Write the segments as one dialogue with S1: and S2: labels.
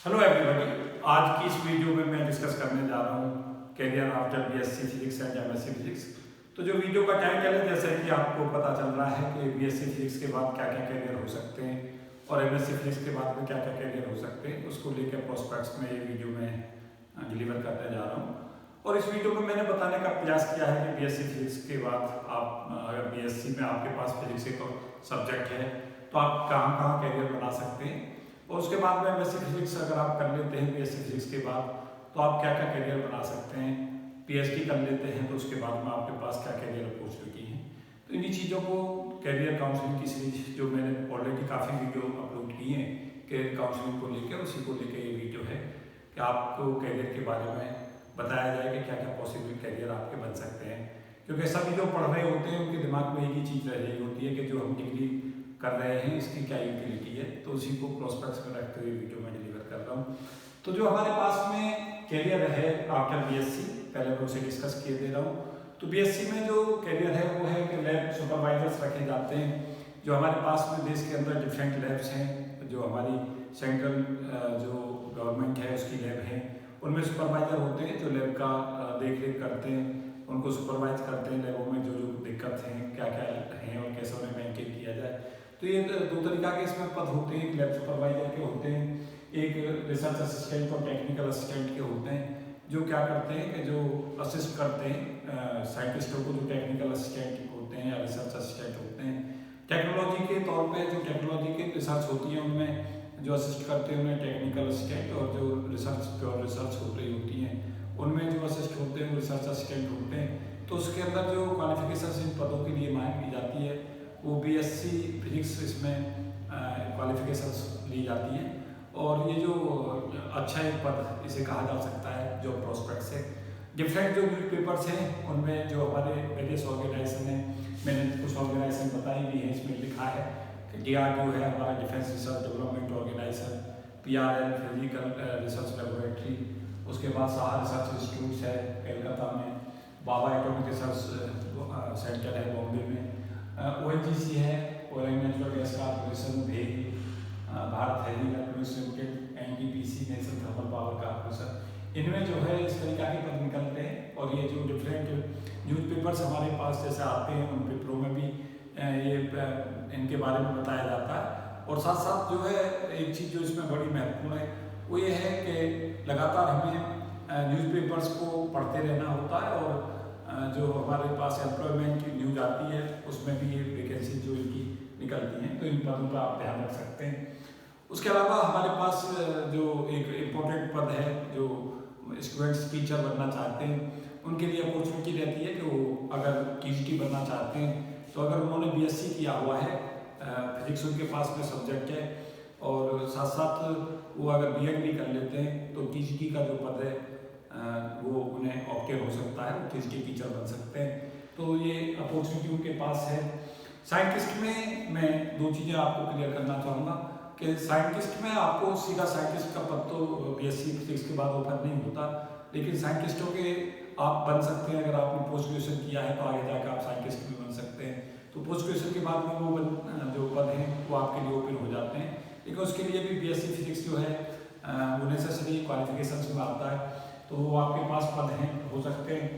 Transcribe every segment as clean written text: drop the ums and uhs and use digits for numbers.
S1: Hello everybody. आज की इस वीडियो में मैं डिस्कस करने जा रहा हूँ career after BSc physics and MSc physics. तो जो वीडियो का टाइटल है, जैसे कि आपको पता चल रहा है कि बीएससी फिजिक्स के बाद क्या क्या कैरियर हो सकते हैं और एमएससी फिजिक्स के बाद में क्या क्या कैरियर हो सकते हैं, उसको लेकर प्रोस्पेक्ट्स में ये वीडियो में डिलीवर करने जा रहा हूँ। और इस वीडियो में मैंने बताने का प्रयास किया है कि बीएससी फिजिक्स के बाद आप अगर बीएससी में आपके पास फिजिक्स एक सब्जेक्ट है तो आप कहाँ कहाँ कैरियर बना सकते हैं, और उसके बाद में एमएससी फिजिक्स अगर आप कर लेते हैं बीएससी फिजिक्स के बाद तो आप क्या क्या करियर बना सकते हैं। पीएचडी कर लेते हैं तो उसके बाद में आपके पास क्या करियर अपॉर्चुनिटी है। तो इन्हीं चीज़ों को कैरियर काउंसलिंग की सीरीज जो मैंने ऑलरेडी काफ़ी वीडियो अपलोड की हैं कैरियर काउंसलिंग को लेकर, उसी को लेकर ये वीडियो है कि आपको कैरियर के बारे में बताया जाए कि क्या क्या पॉसिबल कैरियर आपके बन सकते हैं। क्योंकि सभी जो पढ़ रहे होते हैं उनके दिमाग में एक ही चीज़ रह रही होती है कि जो हम डिग्री कर रहे हैं इसकी क्या यूटिलिटी है। तो उसी को प्रोस्पेक्ट्स में रखते हुए वीडियो में डिलीवर कर रहा हूँ। तो जो हमारे पास में कैरियर है आफ्टर बीएससी, पहले मैं उसे डिस्कस किए दे रहा हूँ। तो बीएससी में जो कैरियर है वो है कि लैब सुपरवाइजर्स रखे जाते हैं। जो हमारे पास में देश के अंदर डिफरेंट लैब्स हैं, जो हमारी सेंट्रल जो गवर्नमेंट है उसकी लैब है, उनमें सुपरवाइजर होते हैं जो लैब का देख रेख करते हैं, उनको सुपरवाइज करते हैं लैबों में जो जो दिक्कत हैं क्या क्या हैं और कैसे उन्हें मेंटेन किया जाए। तो ये दो तरीका के इसमें पद होते हैं, एक लैब सुपरवाइजर के होते हैं, एक रिसर्च असिस्टेंट और टेक्निकल असिस्टेंट के होते हैं, जो क्या करते हैं कि जो असिस्ट करते हैं साइंटिस्टों को, जो टेक्निकल असिस्टेंट होते हैं या रिसर्च असिस्टेंट होते हैं। टेक्नोलॉजी के तौर पे जो टेक्नोलॉजी की रिसर्च होती है उनमें जो असिस्ट करते हैं उन्हें टेक्निकल असिस्टेंट, और जो रिसर्च प्योर रिसर्च हो रही होती हैं उनमें जो असिस्ट होते हैं वो रिसर्च असिस्टेंट होते हैं। तो उसके अंदर जो क्वालिफिकेशन इन पदों के लिए मांग की जाती है वो बीएससी फिजिक्स इसमें क्वालिफिकेशंस ली जाती हैं। और ये जो अच्छा एक पद इसे कहा जा सकता है जो प्रोस्पेक्ट्स है। डिफरेंट जो न्यूज पेपर्स हैं उनमें जो हमारे वेरियस ऑर्गेनाइजेशन हैं, मैंने कुछ ऑर्गेनाइजेशन बताई भी है, इसमें लिखा है कि DRDO है हमारा defence research development organisation, PRL physical research laboratory, उसके बाद साहा रिसर्च इंस्टीट्यूट है कलकत्ता में, बाबा एटॉमिक रिसर्च सेंटर है बॉम्बे में, ONGC है oil and natural gas corporation भी, Bharat heavy electronics limited, NTPC national thermal power corporation. इनमें जो है इस तरीका के पद निकलते हैं। और ये जो डिफरेंट न्यूज़पेपर्स हमारे पास जैसे आते हैं उन पेपरों में भी ये इनके बारे में बताया जाता है। और साथ साथ जो है एक चीज़ जो इसमें बड़ी महत्वपूर्ण है वो ये है कि लगातार हमें न्यूज़पेपर्स को पढ़ते रहना होता है, और जो हमारे पास एम्प्लॉयमेंट की न्यूज आती है उसमें भी ये वैकेंसी जो इनकी निकलती हैं, तो इन पदों पर आप ध्यान रख सकते हैं। उसके अलावा हमारे पास जो एक इम्पोर्टेंट पद है, जो स्टूडेंट्स टीचर बनना चाहते हैं उनके लिए अपॉर्चुनिटी रहती है कि वो अगर TGT बनना चाहते हैं तो अगर उन्होंने BSc किया हुआ है, फिजिक्स उनके पास में सब्जेक्ट है, और साथ साथ वो अगर B.Ed भी कर लेते हैं तो TGT का जो पद है वो उन्हें ऑप्टेन हो सकता है, वो TGT टीचर बन सकते हैं। तो ये अपॉर्चुनिटी उनके पास है। साइंटिस्ट में मैं दो चीज़ें आपको क्लियर करना चाहूँगा कि साइंटिस्ट में आपको सीधा साइंटिस्ट का पद तो BSc फिजिक्स के बाद ऑफर नहीं होता, लेकिन साइंटिस्टों के आप बन सकते हैं। अगर आपने पोस्ट ग्रेजुएशन किया है तो आगे जाकर आप साइंटिस्ट भी बन सकते हैं। तो पोस्ट ग्रेजुएशन के बाद में वो जो पद हैं वो आपके लिए ओपन हो जाते हैं, लेकिन उसके लिए भी BSc फिजिक्स जो है वो नेसेसरी क्वालिफिकेशन में आता है, तो वो आपके पास पद हैं, हो सकते हैं।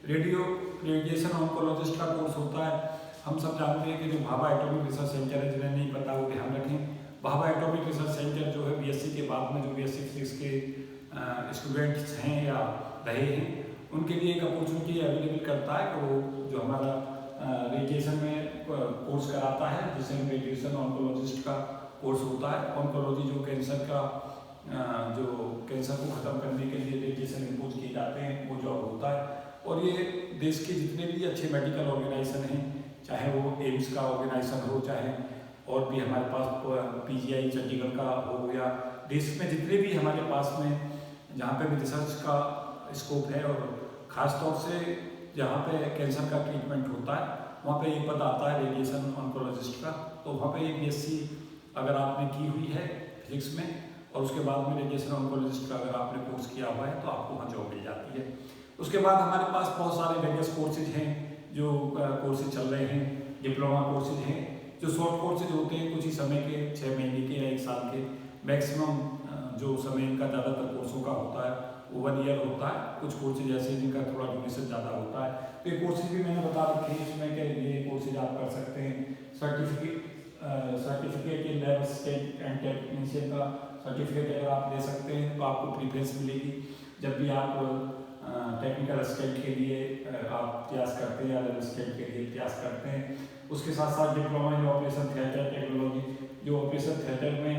S1: रेडिएशन ऑन्कोलॉजिस्ट का कोर्स होता है। हम सब जानते हैं कि जो भाभा एटॉमिक रिसर्च सेंटर है, जिन्हें नहीं पता वो ध्यान रखें। भाभा एटॉमिक रिसर्च सेंटर जो है BSc के बाद में जो BSc फिजिक्स के स्टूडेंट्स हैं या रहे हैं उनके लिए एक अपॉर्चुनिटी अवेलेबल करता है कि वो जो हमारा रेडिएशन में कोर्स कराता है, जिसे रेडिएशन ऑन्कोलॉजिस्ट का कोर्स होता है। ऑन्कोलॉजी जो कैंसर का जो कैंसर को ख़त्म करने के लिए रेडिएशन इम्पोज किए जाते हैं वो जॉब होता है। और ये देश के जितने भी अच्छे मेडिकल ऑर्गेनाइजेशन हैं, चाहे वो एम्स का ऑर्गेनाइजेशन हो, चाहे और भी हमारे पास PGI चंडीगढ़ का हो, या देश में जितने भी हमारे पास में जहाँ पे भी रिसर्च का स्कोप है, और ख़ास तौर से जहाँ पे कैंसर का ट्रीटमेंट होता है वहाँ पे एक पद आता है रेडिएशन ऑन्कोलॉजिस्ट का। तो वहाँ पे एक BSc अगर आपने की हुई है फिजिक्स में और उसके बाद में रेडिएशन ऑन्कोलॉजिस्ट का अगर आपने कोर्स किया हुआ है तो आपको वहाँ जॉब मिल जाती है। उसके बाद हमारे पास बहुत सारे वेरियस कोर्सेज हैं, जो कोर्सेज चल रहे हैं, डिप्लोमा कोर्सेज हैं, जो शॉर्ट कोर्सेज होते हैं कुछ ही समय के, 6 महीने के या 1 साल के, मैक्सिमम जो समय इनका ज़्यादातर कोर्सों का होता है वो 1 ईयर होता है। कुछ कोर्सेज ऐसे हैं जिनका थोड़ा ड्यूरेशन ज़्यादा होता है। तो ये कोर्सेज भी मैंने बता रखे हैं इसमें कि ये कोर्सेज आप कर सकते हैं। Certificate in lab assistant and technician का सर्टिफिकेट अगर आप ले सकते हैं तो आपको प्रीफरेंस मिलेगी जब भी आप टेक्निकल असिस्टेंट के लिए आप प्रयास करते हैं या लैब असिस्टेंट के लिए प्रयास करते हैं। उसके साथ साथ diploma in operation theatre technology, जो ऑपरेशन थिएटर में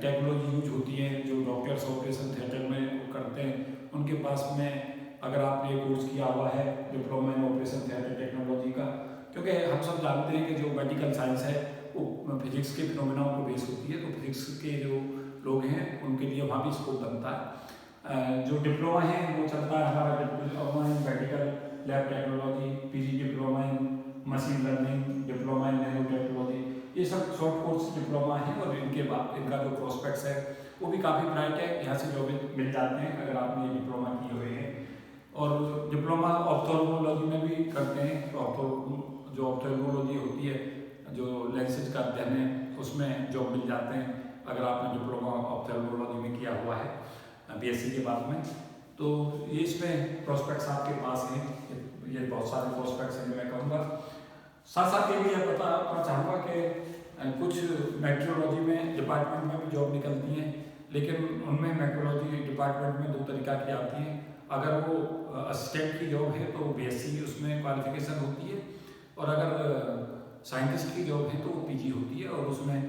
S1: टेक्नोलॉजी यूज होती है, जो डॉक्टर्स ऑपरेशन थिएटर में करते हैं, उनके पास में अगर आपने ये कोर्स किया हुआ है diploma in operation theatre technology का, क्योंकि हम सब जानते हैं कि जो मेडिकल साइंस है वो फिजिक्स के फिनोमेना पर बेस होती है, तो फिजिक्स के जो लोग हैं उनके लिए वहाँ भी स्कोप बनता है। जो डिप्लोमा है वो चलता है हमारा diploma in medical lab technology, PG diploma in machine learning, diploma in nano technology, ये सब शॉर्ट कोर्स डिप्लोमा है और इनके बाद इनका जो प्रोस्पेक्ट्स है वो भी काफ़ी ब्राइट है। यहाँ से जॉब मिल जाते हैं अगर आपने ये डिप्लोमा किए हुए हैं। और डिप्लोमा ऑप्थेल्मोलॉजी में भी करते हैं, तो जो ऑप्थेल्मोलॉजी होती है, जो लेंसेज का अध्ययन है, उसमें जॉब मिल जाते हैं अगर आपने डिप्लोमा ऑप्थेल्मोलॉजी में किया हुआ है बीएससी के बाद में। तो ये इसमें प्रोस्पेक्ट्स आपके पास हैं, ये बहुत सारे प्रोस्पेक्ट्स हैं जो मैं कहूँगा। साथ साथ ये भी बताना चाहूँगा कि कुछ मेट्रोलॉजी में डिपार्टमेंट में भी जॉब निकलती हैं, लेकिन उनमें मेट्रोलॉजी डिपार्टमेंट में 2 तरीका की आती हैं। अगर वो असिस्टेंट की जॉब है तो बीएससी उसमें क्वालिफिकेशन होती है, और अगर साइंटिस्ट की जॉब है तो वो पीजी होती है। और उसमें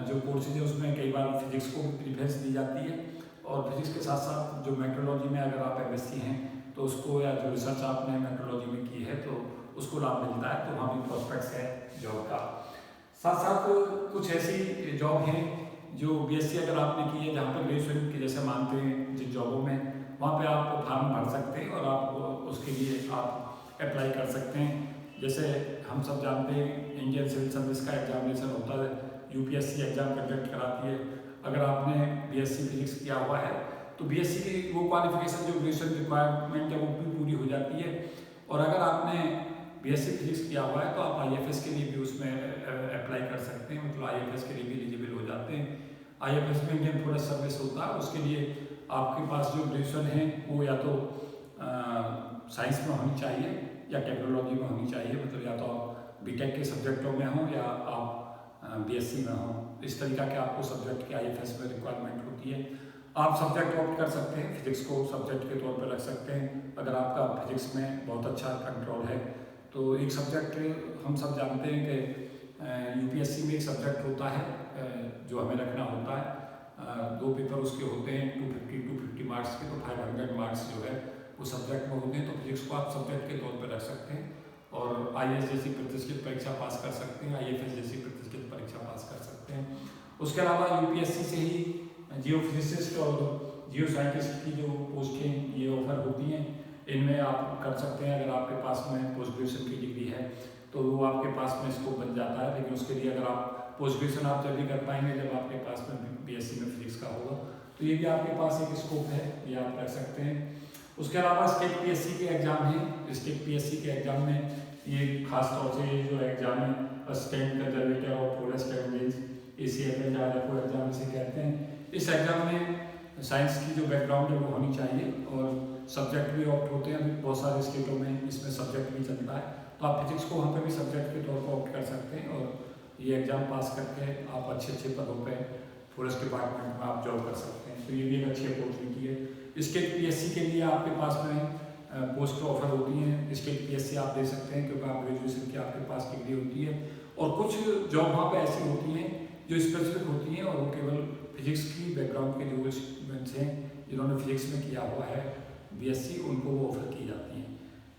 S1: जो कोर्सेज है उसमें कई बार फिजिक्स को प्रीफरेंस दी जाती है, और फिजिक्स के साथ साथ जो मेट्रोलॉजी में अगर आप एमएससी हैं तो उसको, या जो रिसर्च आपने मेट्रोलॉजी में की है तो उसको लाभ मिलता है, तो वहाँ भी प्रोस्पेक्ट्स है जॉब का। साथ साथ कुछ ऐसी जॉब हैं जो बीएससी अगर आपने की है, जहाँ पर ग्रेजुएशन की जैसे मानते हैं जिन जॉबों में, वहाँ पे आप फॉर्म भर सकते हैं और आप उसके लिए आप अप्लाई कर सकते हैं। जैसे हम सब जानते हैं इंडियन सिविल सर्विस का एग्जामिनेशन होता है, यूपीएससी एग्जाम कंडक्ट कराती है। अगर आपने बीएससी फिजिक्स किया हुआ है तो बीएससी की वो क्वालिफिकेशन जो ग्रेजुएशन रिक्वायरमेंट है वो भी पूरी हो जाती है। और अगर आपने बीएससी फिजिक्स किया हुआ है तो आप आईएफएस के लिए भी उसमें अप्लाई कर सकते हैं, मतलब आईएफएस के लिए भी एलिजिबल हो जाते हैं। आईएफएस में इंडियन फॉरेस्ट सर्विस होता है, उसके लिए आपके पास जो ग्रेजुएशन है वो या तो साइंस में होनी चाहिए या टेक्नोलॉजी में होनी चाहिए, मतलब या तो आप बीटेक के सब्जेक्टों में हों या आप बीएससी में हों। इस तरीका के आपको सब्जेक्ट के आईएफएस में रिक्वायरमेंट होती है। आप सब्जेक्ट ऑप्ट कर सकते हैं, फिजिक्स को सब्जेक्ट के तौर पर रख सकते हैं अगर आपका फिजिक्स में बहुत अच्छा कंट्रोल है। तो एक सब्जेक्ट हम सब जानते हैं कि यूपीएससी में एक सब्जेक्ट होता है जो हमें रखना होता है। 2 पेपर उसके होते हैं 250 मार्क्स के, तो 500 मार्क्स जो है वो सब्जेक्ट में होते हैं। तो फिजिक्स को आप सब्जेक्ट के तौर पर रख सकते हैं और आईएएस जैसी प्रतिष्ठित परीक्षा पास कर सकते हैं, आईएफएस जैसी प्रतिष्ठित परीक्षा पास कर सकते हैं। उसके अलावा यूपीएससी से ही जियो फिजिसिस्ट और जियो साइंटिस्ट की जो पोस्टें ये ऑफर होती हैं, इनमें आप कर सकते हैं। अगर आपके पास में पोस्ट ग्रेजुएशन की डिग्री है तो वो आपके पास में स्कोप बन जाता है, लेकिन उसके लिए अगर आप पोस्ट ग्रेजुएशन आप जब भी कर पाएंगे जब आपके पास में बीएससी में फिजिक्स का होगा, तो ये भी आपके पास एक स्कोप है, ये आप कर सकते हैं। उसके अलावा स्टेट पीएससी के एग्जाम हैं। स्टेट पीएससी के एग्जाम में ये खास तौर से ये जो एग्जाम है असिस्टेंट कंजर्वेटर और forest range ACFL RFO exam से कहते हैं। इस एग्जाम में साइंस की जो बैकग्राउंड है वो होनी चाहिए और सब्जेक्ट भी ऑप्ट होते हैं। अभी बहुत सारे स्टेटों में इसमें सब्जेक्ट भी चलता है, तो आप फिजिक्स को वहाँ पे भी सब्जेक्ट के तौर पर ऑप्ट कर सकते हैं और ये एग्ज़ाम पास करके आप अच्छे अच्छे पदों पे फॉरेस्ट डिपार्टमेंट में आप जॉब कर सकते हैं। तो ये भी एक अच्छी अपॉर्चुनिटी है। स्टेट पीएससी के लिए आपके पास में पोस्ट ऑफर होती हैं। स्टेट पीएससी आप दे सकते हैं क्योंकि आप ग्रेजुएशन की आपके पास डिग्री होती है। और कुछ जॉब वहाँ पर ऐसी होती हैं जो स्पेसिफिक होती हैं और वो केवल फिजिक्स की बैकग्राउंड के जो स्टूडेंट्स हैं जिन्होंने फिजिक्स में किया हुआ है बीएससी, उनको वो ऑफर की जाती हैं।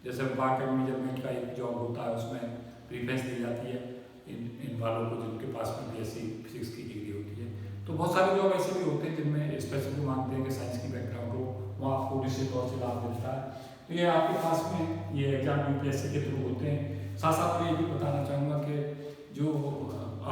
S1: जैसे पार्ट एंड मेजरमेंट का एक जॉब होता है, उसमें प्रीफरेंस दी जाती है इन वालों को जिनके पास में बीएससी फिजिक्स की डिग्री होती है। तो बहुत सारे जॉब ऐसे भी होते हैं जिनमें स्पेसिफिक मांगते हैं कि साइंस की बैकग्राउंड हो, वहाँ आपको निश्चित तौर से लाभ मिलता है। तो ये आपके पास में ये एग्जाम यूपीएससी के थ्रू होते हैं। साथ साथ मैं ये भी बताना चाहूँगा कि जो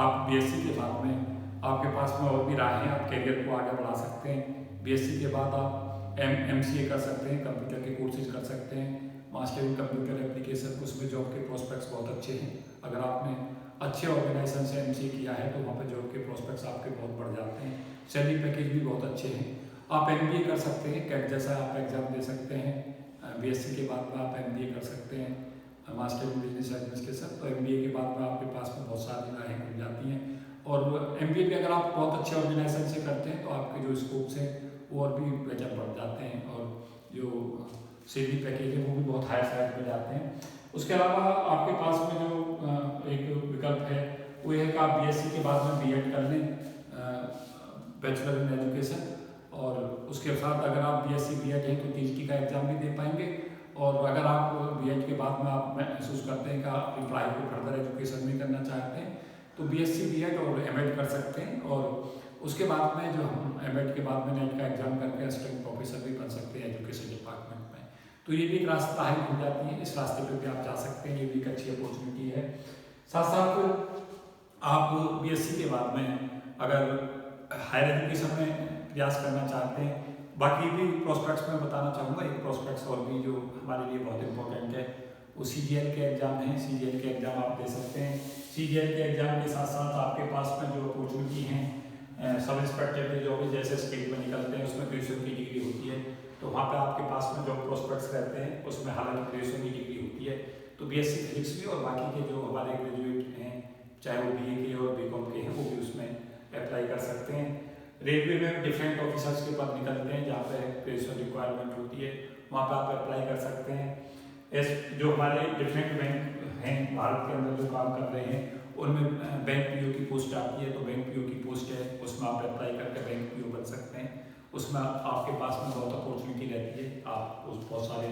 S1: आप बीएससी के बाद में आपके पास में और भी राह हैं, आप कैरियर को आगे बढ़ा सकते हैं। बीएससी के बाद आप MCA कर सकते हैं, कंप्यूटर के कोर्सेज कर सकते हैं, मास्टर इन कंप्यूटर एप्लीकेशन, उसमें जॉब के प्रोस्पेक्ट्स बहुत अच्छे हैं। अगर आपने अच्छे ऑर्गेनाइजेशन से MCA किया है तो वहाँ पर जॉब के प्रोस्पेक्ट्स आपके बहुत बढ़ जाते हैं, सैलरी पैकेज भी बहुत अच्छे हैं। आप MBA कर सकते हैं, कैट जैसा आप एग्ज़ाम दे सकते हैं। BSc के बाद में आप MBA कर सकते हैं, मास्टर इन बिजनेस एडमिनिस्ट्रेशन। तो MBA के बाद में आपके पास में बहुत सारी राहें खुल जाती हैं। और MBA भी अगर आप बहुत अच्छे ऑर्गेनाइजेशन से करते हैं तो आपके जो स्कोप्स हैं वो और भी बेहतर बढ़ जाते हैं, और जो सैलरी पैकेज है वो भी बहुत हाई साइड पे जाते हैं। उसके अलावा आपके पास में जो एक विकल्प है वो है कि आप BSc के बाद में B.Ed कर लें, बैचलर इन एजुकेशन। और उसके साथ अगर आप BSc B.Ed हैं तो TGT का एग्ज़ाम भी दे पाएंगे। और अगर आप B.Ed के बाद में आप महसूस करते हैं कि आप पढ़ाई को फर्दर एजुकेशन में करना चाहते हैं तो BSc B.Ed और M.Ed कर सकते हैं। और उसके बाद में जो हम M.Ed के बाद में नेट का एग्ज़ाम करके असिस्टेंट प्रोफेसर भी बन सकते हैं एजुकेशन डिपार्टमेंट में। तो ये भी एक रास्ता है, खुल जाती है, इस रास्ते पे भी आप जा सकते हैं, ये भी एक अच्छी अपॉर्चुनिटी है। साथ साथ आप BSc के बाद में अगर हायर एजुकेशन में प्रयास करना चाहते हैं, बाकी भी प्रोस्पेक्ट्स में बताना चाहूँगा। एक प्रोस्पेक्ट्स और भी जो हमारे लिए बहुत इंपॉर्टेंट है वो CGL के एग्ज़ाम हैं। CGL के एग्ज़ाम आप दे सकते हैं। CGL के एग्ज़ाम के साथ साथ आपके पास में जो अपॉर्चुनिटी हैं, सब इंस्पेक्टर के जो भी जैसे स्टेट में निकलते हैं उसमें ग्रेजुएशन की डिग्री होती है, तो वहाँ पे आपके पास में जो प्रोस्पेक्ट्स रहते हैं उसमें हालांकि ग्रेजुएशन की डिग्री होती है। तो BSc फिजिक्स भी और बाकी के जो हमारे ग्रेजुएट हैं, चाहे वो BA के और BCom के हैं, वो भी उसमें अप्लाई कर सकते हैं। रेलवे में डिफरेंट ऑफिसर्स के पद निकलते हैं जहाँ पे ग्रेजुएशन रिक्वायरमेंट होती है, वहाँ पे आप अप्लाई कर सकते हैं। जो हमारे डिफरेंट बैंक हैं भारत के अंदर जो काम कर रहे हैं उनमें बैंक PO की पोस्ट आती है, तो बैंक PO की पोस्ट है उसमें आप अप्लाई करके बैंक PO बन सकते हैं। उसमें आपके पास में बहुत अपॉर्चुनिटी रहती है, आप उस बहुत सारे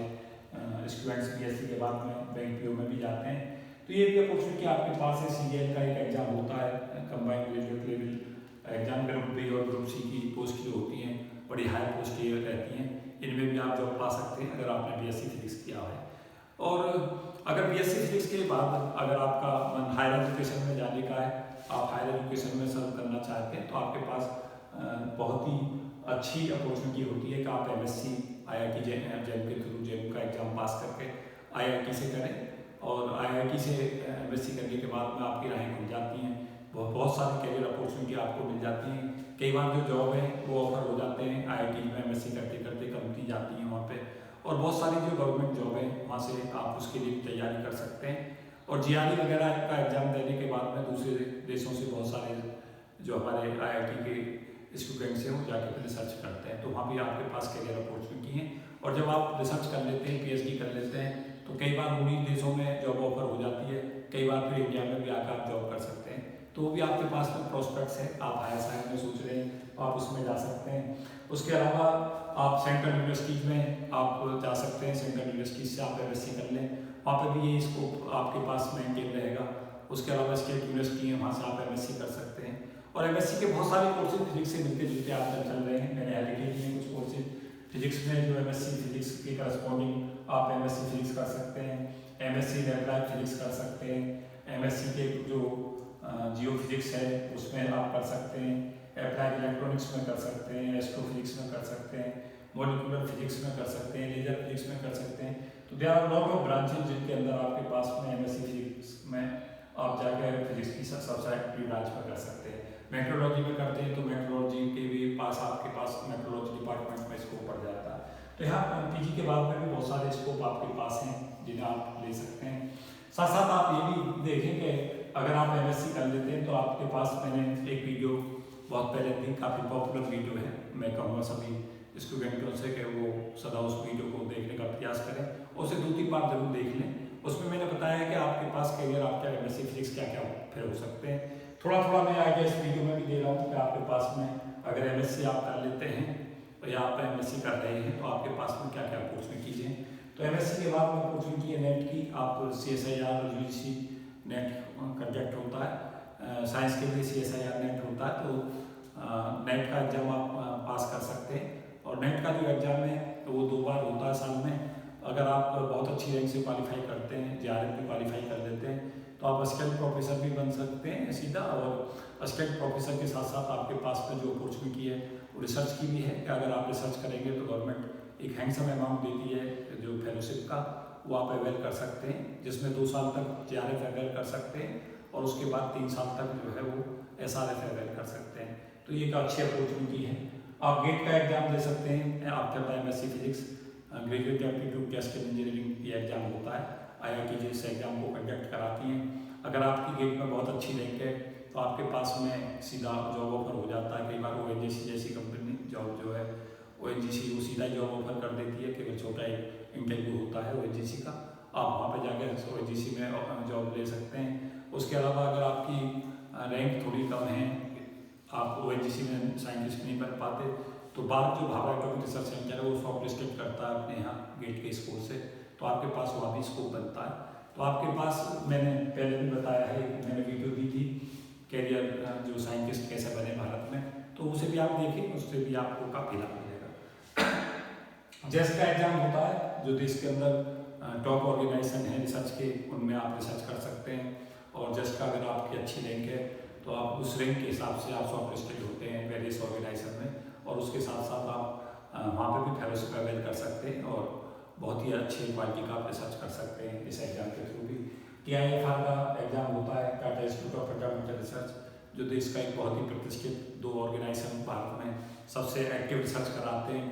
S1: स्टूडेंट्स BSc के बाद में बैंक PO में भी जाते हैं। तो ये भी अपॉर्चुनिटी आपके पास है। CGL का एक एग्ज़ाम होता है, combined graduate level exam, group B और ग्रुप C की पोस्ट जो होती हैं बड़ी हाई पोस्ट ये रहती हैं, इनमें भी आप जॉब पा सकते हैं अगर आपने BSc फिजिक्स किया है। और अगर BSc फिजिक्स के बाद अगर आपका मन हायर एजुकेशन में जाने का है, आप हायर एजुकेशन में सर्व करना चाहते हैं, तो आपके पास बहुत ही अच्छी अपॉर्चुनिटी होती है कि आप MSc IIT JEM के थ्रू JEM का एग्ज़ाम पास करके IIT से करें। और IIT से MSc करने के बाद में आपकी राहें खुल जाती हैं, बहुत सारी कैरियर अपॉर्चुनिटी आपको मिल जाती हैं। कई बार जो जॉब है वो ऑफर हो जाते हैं IIT में MSc करते करते कंपनी जाती हैं वहाँ पे, और बहुत सारी जो गवर्नमेंट जॉब है वहाँ से आप उसके लिए तैयारी कर सकते हैं। और GRE वगैरह का एग्ज़ाम देने के बाद में दूसरे देशों से बहुत सारे जो हमारे IIT के स्टूडेंट्स हैं वो जाके रिसर्च करते हैं, तो वहाँ भी आपके पास कैरियर अपॉर्चुनिटी है। और जब आप रिसर्च कर लेते हैं, PhD कर लेते हैं, तो कई बार उन्हीं देशों में जॉब ऑफर हो जाती है, कई बार फिर इंडिया में भी आकर आप जॉब कर सकते हैं। तो वो भी आपके पास में प्रोस्पेक्ट्स है, आप हायर साइंस में सोच रहे हैं आप उसमें जा सकते हैं। उसके अलावा आप सेंट्रल यूनिवर्सिटीज़ में आप जा सकते हैं, सेंट्रल यूनिवर्सिटीज़ से आप MSc कर लें, वहाँ पे भी ये स्कोप आपके पास मेंटेन रहेगा। उसके अलावा स्टेट यूनिवर्सिटी है, वहाँ से आप MSc कर सकते हैं। और MSc के बहुत सारे कोर्सेज फिजिक्स से मिलते जुलते आजकल चल रहे हैं, मैंने हाल ही में कुछ कोर्सेज फिजिक्स में जो MSc फिजिक्स के करस्पॉन्डिंग आप MSc फिजिक्स कर सकते हैं, MSc एप्लाइड फिजिक्स कर सकते हैं, MSc के जो जियो फिजिक्स है उसमें आप कर सकते हैं, अप्लाइड इलेक्ट्रॉनिक्स में कर सकते हैं, एस्ट्रोफिजिक्स में कर सकते हैं, मॉलिक्यूलर फिजिक्स में कर सकते हैं, लेजर फिजिक्स में कर सकते हैं। तो there are lot of branches जिनके अंदर आपके पास में MSc फिजिक्स में आप जाकर फिजिक्स की सब्जेक्ट ब्रांच में कर सकते हैं। मेट्रोलॉजी में करते हैं तो मेट्रोलॉजी के भी पास आपके पास मेट्रोलॉजी डिपार्टमेंट में स्कोप पड़ जाता है। तो यहाँ PG के बाद में भी बहुत सारे स्कोप आपके पास हैं जिन्हें आप ले सकते हैं। साथ साथ आप ये भी देखें कि अगर आप MSc कर लेते हैं तो आपके पास, मैंने एक वीडियो बहुत पहले थी, काफ़ी पॉपुलर वीडियो है, मैं कहूँगा सभी स्टूडेंटों से कि वो सदा उस वीडियो को देखने का प्रयास करें, उसे 2-3 बार जरूर देख लें। उसमें मैंने बताया कि आपके पास करियर आपका MSc फिजिक्स क्या क्या फिर हो सकते हैं। थोड़ा थोड़ा मैं आइडिया इस वीडियो में भी दे रहा हूँ कि आपके पास में अगर MSc आप कर लेते हैं तो या आप MSc कर रहे हैं तो आपके पास में क्या क्या अपॉर्चुनिटीज़ हैं। तो MSc के बाद में अपॉर्चुनिटी है नेट की, आप CSIR और UGC नेट कंडक्ट होता है, साइंस के लिए CSIR नेट होता है, तो नेट का एग्ज़ाम आप पास कर सकते हैं। और नेट का जो एग्ज़ाम है तो वो 2 बार होता है साल में। अगर आप बहुत अच्छी रैंक से क्वालिफाई करते हैं, JRF भी क्वालिफाई कर लेते हैं, तो आप असिस्टेंट प्रोफेसर भी बन सकते हैं सीधा। और असिस्टेंट प्रोफेसर के साथ साथ आपके पास में जो अपॉर्चुनिटी है वो रिसर्च की भी है कि अगर आप रिसर्च करेंगे तो गवर्नमेंट एक हैंडसम अमाउंट देती है जो फेलोशिप का, वो आप अवेल कर सकते हैं, जिसमें 2 साल तक JRF अवेल कर सकते हैं और उसके बाद 3 साल तक जो है वो SRF अवेल कर सकते हैं। तो ये एक अच्छी अपॉर्चुनिटी है। आप गेट का एग्जाम दे सकते हैं after the MSc physics. Graduate aptitude test in engineering ये एग्जाम होता है। IIT इस एग्जाम को कंडक्ट कराती हैं। अगर आपकी गेट में बहुत अच्छी रैंक है तो आपके पास में सीधा जॉब ऑफर हो जाता है। कई बार ONGC जैसी कंपनी जॉब जो है ONGC वो सीधा जॉब ऑफर कर देती है, केवल छोटा एक इंटरव्यू होता है ONGC का, आप वहाँ पे जाकर ONGC में जॉब ले सकते हैं। उसके अलावा अगर आपकी रैंक थोड़ी कम है, आप ONGC में साइंटिस्ट नहीं बन पाते, तो बात जो भाभा एटॉमिक रिसर्च सेंटर है वो शॉर्ट लिस्टेड करता है अपने यहाँ गेट के स्कोर से, तो आपके पास वहाँ भी स्कोप बनता है। तो आपके पास मैंने पहले भी बताया है, मैंने वीडियो दी थी कैरियर जो साइंटिस्ट कैसे बने भारत में, तो उसे भी आप देखें, उससे भी आपको काफ़ी लाभ मिलेगा। जेस का एग्जाम होता है जो देश के अंदर टॉप ऑर्गेनाइजेशन है रिसर्च के, उनमें आप रिसर्च कर सकते हैं। और जेस का अगर आपकी अच्छी रैंक है तो आप उस रैंक के हिसाब से आप शॉर्ट लिस्टेड होते हैं वेरियस ऑर्गेनाइजेशन में, और उसके साथ साथ आप वहाँ पे भी फेलोशिप अवेल कर सकते हैं और बहुत ही अच्छी क्वालिटी का आप रिसर्च कर सकते हैं इस एग्जाम के थ्रू भी। TIFR का एग्जाम होता है, Tata institute of fundamental research, जो देश का एक बहुत ही प्रतिष्ठित 2 ऑर्गेनाइजेशन भारत में सबसे एक्टिव रिसर्च कराते हैं,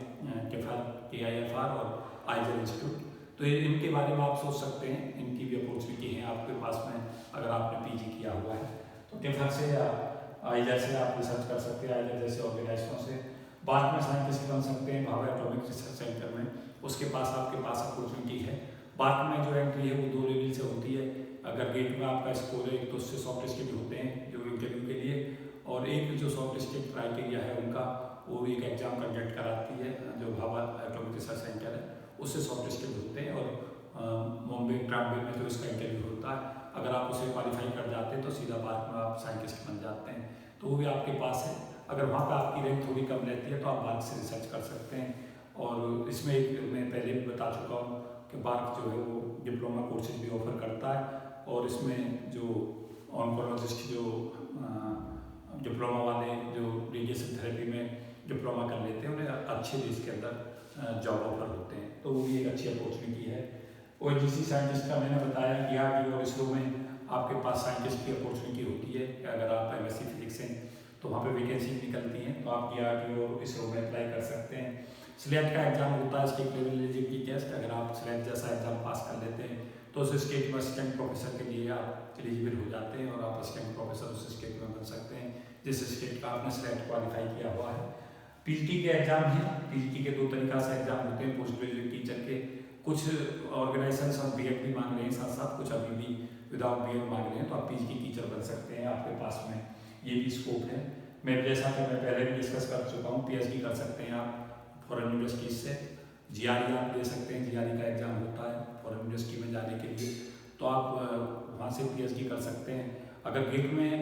S1: TIFR और आइजर इंस्टीट्यूट। तो इनके बारे में आप सोच सकते हैं, इनकी भी अपॉर्चुनिटी है आपके पास में अगर आपने PG किया हुआ है तो TIFR से या आइजर से आप रिसर्च कर सकते हैं, आइजर जैसे ऑर्गेनाइजेशनों से। बाद में साइंटिस्ट बन सकते हैं भाभा एटॉमिक रिसर्च सेंटर में, उसके पास आपके पास अपॉर्चुनिटी है। बाद में जो एंट्री है वो 2 लेवल से होती है। अगर गेट में आपका स्कोर है तो उससे शॉर्ट लिस्टेड होते हैं जो इंटरव्यू के लिए, और एक जो शॉर्ट लिस्टेड क्राइटेरिया है उनका, वो एक एग्जाम कंडक्ट कराती है जो भाभा एटॉमिक रिसर्च सेंटर है, उससे शॉर्ट लिस्टेड होते हैं। और मुंबई ट्रांबे में जो इसका इंटरव्यू होता है, अगर आप उसे क्वालिफाई कर जाते हैं तो सीधा बाद में आप साइंटिस्ट बन जाते हैं, तो वो भी आपके पास है। अगर वहाँ पे आपकी रैंक थोड़ी कम रहती है तो आप बार्क से रिसर्च कर सकते हैं। और इसमें एक मैं पहले भी बता चुका हूँ कि बार्क जो है वो डिप्लोमा कोर्सेज भी ऑफर करता है, और इसमें जो ऑन्कोलॉजिस्ट जो डिप्लोमा वाले जो रेडिएशन थेरेपी में डिप्लोमा कर लेते हैं उन्हें अच्छे देश के अंदर जॉब ऑफर होते हैं, तो वो भी एक अच्छी अपॉर्चुनिटी है। ONGC साइंटिस्ट का मैंने बताया कि DRDO और इसरो में आपके पास साइंटिस्ट की अपॉर्चुनिटी होती है। अगर आप MSc फिजिक्स हैं तो वहाँ पे वैकेंसी निकलती हैं, तो आप DRDO और इसरो में अप्लाई कर सकते हैं। स्लेट का एग्जाम होता है, स्टेट लेवल एलिजिबिलिटी टेस्ट। अगर आप स्लेट जैसा एग्जाम पास कर लेते हैं तो उस स्टेट में असिस्टेंट प्रोफेसर के लिए आप एलिजिबल हो जाते हैं, और आप असिस्टेंट प्रोफेसर उस स्टेट में बन सकते हैं जिस स्टेट का आपने स्लेट क्वालिफाई किया हुआ है। PGT के एग्जाम हैं, PGT के 2 तरीका से एग्जाम होते हैं पोस्ट ग्रेजुएट टीचर के। कुछ ऑर्गेनाइजेशन अब BEd भी मांग रहे हैं, साथ साथ कुछ अभी भी विदाउट BEd मांग रहे हैं, तो आप PGT टीचर बन सकते हैं, आपके पास में ये भी स्कोप है। मैं जैसा कि मैं पहले भी डिस्कस कर चुका हूँ, PhD कर सकते हैं आप फॉरेन यूनिवर्सिटीज से। GRE आप दे सकते हैं, GRE का एग्जाम होता है फॉरेन यूनिवर्सिटी में जाने के लिए, तो आप वहाँ से PhD कर सकते हैं। अगर गेट में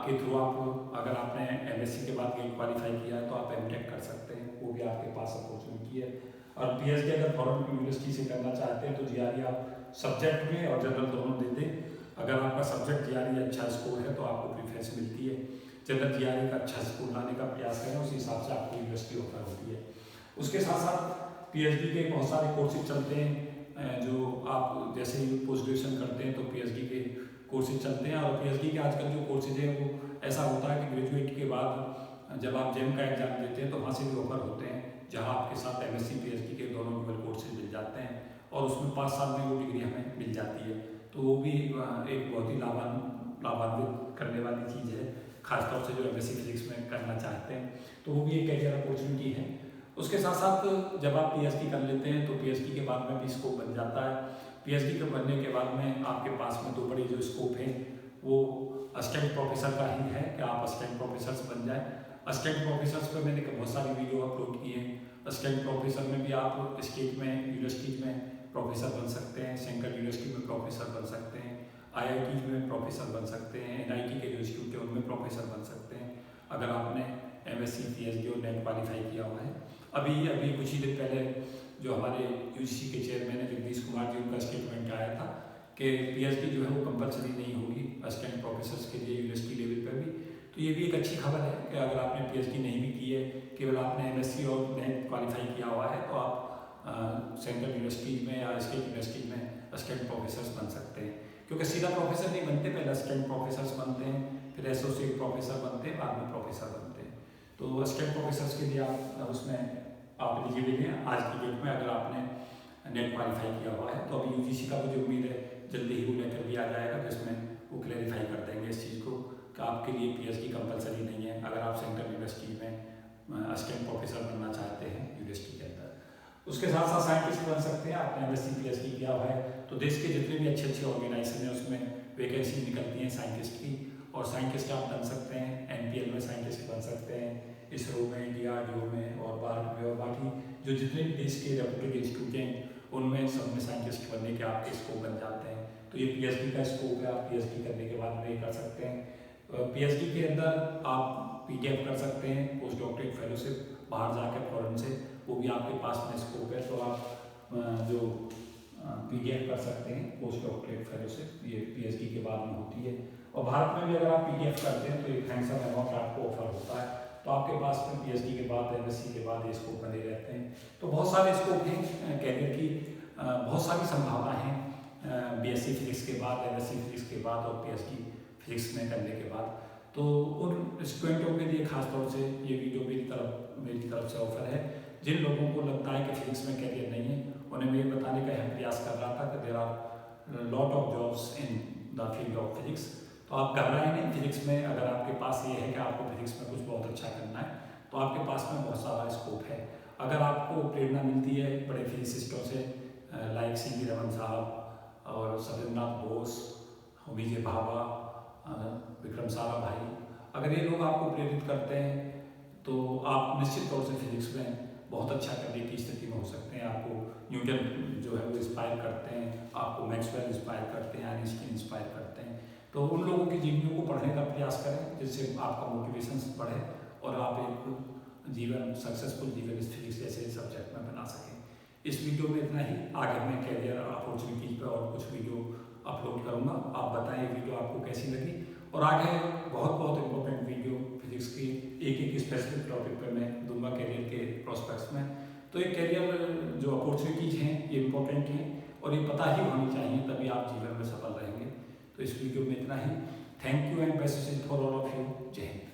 S1: के थ्रू आप अगर आपने MSc के बाद गेट क्वालिफाई किया है तो आप MTech कर सकते हैं, वो भी आपके पास अपॉर्चुनिटी है। और PhD अगर फॉरेन यूनिवर्सिटी से करना चाहते हैं तो GRE आप सब्जेक्ट में और जनरल दोनों दे दें। अगर आपका सब्जेक्ट GRE अच्छा स्कोर है तो आपको प्रीफरेंस मिलती है। जनरल GRE का अच्छा स्कोर लाने का प्रयास करें, उस हिसाब से आपको यूनिवर्सिटी ऑफर होती है। उसके साथ साथ PhD के बहुत सारे कोर्सेज चलते हैं, जो आप जैसे ही पोस्ट ग्रेजुएशन करते हैं तो PhD के कोर्सेज चलते हैं। और PhD के आजकल जो कोर्सेज हैं वो ऐसा होता है कि ग्रेजुएट के बाद जब आप JAM का एग्जाम देते हैं तो वहाँ से भी ऑफर होते हैं, जहाँ आपके साथ MSc PhD के दोनों लेवल कोर्सेज मिल जाते हैं, और उसमें 5 साल में वो डिग्री हमें मिल जाती है। तो वो भी एक बहुत ही लाभान्वित करने वाली चीज़ है, खासतौर से जो MSc फिजिक्स में करना चाहते हैं, तो वो भी एक कैरियर अपॉर्चुनिटी है। उसके साथ साथ जब आप PhD कर लेते हैं तो PhD के बाद में भी स्कोप बन जाता है। PhD के बनने के बाद में आपके पास में 2 बड़ी जो स्कोप है वो असिस्टेंट प्रोफेसर का ही है कि आप असिस्टेंट प्रोफेसर बन जाए। असिस्टेंट प्रोफेसर पर मैंने बहुत सारी वीडियो अपलोड की हैं। असिस्टेंट प्रोफेसर में भी आप स्टेट में यूनिवर्सिटीज में प्रोफेसर बन सकते हैं, सेंट्रल यूनिवर्सिटी में प्रोफेसर बन सकते हैं, IIT में प्रोफेसर बन सकते हैं, NIT के जो इंस्टीट्यूट है उनमें प्रोफेसर बन सकते हैं अगर आपने MSc PhD और NET क्वालिफाई किया हुआ है। अभी कुछ ही दिन पहले जो हमारे UGC के चेयरमैन है जगदीश कुमार जी, उनका स्टेटमेंट आया था कि PhD जो है वो कंपलसरी नहीं होगी असिस्टेंट प्रोफेसर के लिए यूनिवर्सिटी लेवल पर भी। तो ये भी एक अच्छी खबर है कि अगर आपने PhD नहीं भी की है, केवल आपने MSc और NET क्वालिफाई किया हुआ है, तो आप सेंट्रल यूनिवर्सिटी में या स्टेट यूनिवर्सिटी में असिस्टेंट प्रोफेसर बन सकते हैं। क्योंकि सीधा प्रोफेसर नहीं बनते, पहले असिस्टेंट प्रोफेसर बनते हैं, फिर एसोसिएट प्रोफेसर बनते हैं, बाद में प्रोफेसर बनते हैं। तो असिस्टेंट प्रोफेसर के लिए आप उसमें आप एलिजिबल हैं। आज की डेट में अगर आपने नेट क्वालिफाई किया हुआ है तो अभी यूजीसी का मुझे उम्मीद है जल्दी ही वो लेटर भी आ जाएगा जिसमें वो क्लैरिफाई कर देंगे इस चीज़ को कि आपके लिए पीएचडी कंपलसरी नहीं है अगर आप सेंट्रल यूनिवर्सिटी में असिस्टेंट प्रोफेसर बनना चाहते हैं यूनिवर्सिटी के अंदर। उसके साथ साथ साइंटिस्ट बन सकते हैं। आपने एमएससी पीएचडी किया हुआ है तो देश के जितने भी अच्छे अच्छे ऑर्गेनाइजेशन हैं उसमें वैकेंसी निकलती हैं साइंटिस्ट की, और साइंटिस्ट आप बन सकते हैं। एनपीएल में साइंटिस्ट बन सकते हैं, इसरो में, डीआरडीओ में और भारत में, और बाकी जो जितने भी देश के रेपुटेड इंस्टीट्यूट हैं उनमें सब में साइंटिस्ट बनने के आपके स्कोप बन जाते हैं। तो ये पीएचडी का स्कोप है, आप पीएचडी करने के बाद में ये कर सकते हैं। पीएचडी के अंदर आप पीटीएफ कर सकते हैं, पोस्ट डॉक्टरेट फेलोशिप बाहर जाकर फॉरेन से, वो भी आपके पास में स्कोप है। तो आप जो पीटीएफ कर सकते हैं, पोस्ट डॉक्टरेट फेलोशिप, ये पीएचडी के बाद में होती है। और भारत में भी अगर आप पीटीएफ करते हैं तो एक हैंडसम अमाउंट आपको ऑफर होता है। तो आपके पास में पीएचडी के बाद एमएससी के बाद ये स्कोप बने रहते हैं। तो बहुत सारे स्कोप हैं कैरियर की, बहुत सारी संभावना है बीएससी फिजिक्स के बाद, एमएससी फिजिक्स के बाद और पीएचडी फिजिक्स में करने के बाद। तो उन स्टूडेंटों के लिए खास तौर से ये वीडियो मेरी तरफ से ऑफर है। जिन लोगों को लगता है कि फिजिक्स में कैरियर नहीं है उन्हें मैं ये बताने का प्रयास कर रहा था कि there are lot of jobs in the field of physics. तो आप घबराएं नहीं फिजिक्स में। अगर आपके पास ये है कि आपको फिजिक्स में कुछ बहुत अच्छा करना है तो आपके पास में बहुत सारा स्कोप है। अगर आपको प्रेरणा मिलती है बड़े फिजिसिस्टों से लाइक सीवी रमन साहब और सत्येंद्रनाथ बोस, होमी जे भाभा, विक्रम साराभाई, अगर ये लोग आपको प्रेरित करते हैं तो आप निश्चित तौर से फिजिक्स में बहुत अच्छा करने की स्थिति में हो सकते हैं। आपको न्यूटन जो है वो इंस्पायर करते हैं, आपको मैक्सवेल इंस्पायर करते हैं, आइंस्टीन इंस्पायर करते हैं। तो उन लोगों की जीवनियों को पढ़ने का प्रयास करें जिससे आपका मोटिवेशन बढ़े और आप एक जीवन सक्सेसफुल जीवन इस फिजिक्स जैसे सब्जेक्ट में बना सकें। इस वीडियो में इतना ही। आगे मैं कैरियर अपॉर्चुनिटीज पर और कुछ वीडियो अपलोड करूँगा। आप बताएं ये वीडियो आपको कैसी लगी, और आगे बहुत इंपॉर्टेंट वीडियो फिजिक्स की एक स्पेसिफिक टॉपिक पर मैं दूंगा कैरियर के प्रोस्पेक्ट्स में। तो ये कैरियर जो अपॉर्चुनिटीज़ हैं ये इंपॉर्टेंट हैं और ये पता ही होनी चाहिए, तभी आप जीवन में सफल रहेंगे। तो इस वीडियो में इतना ही। Thank you and best wishes for all of you. जय हिंद।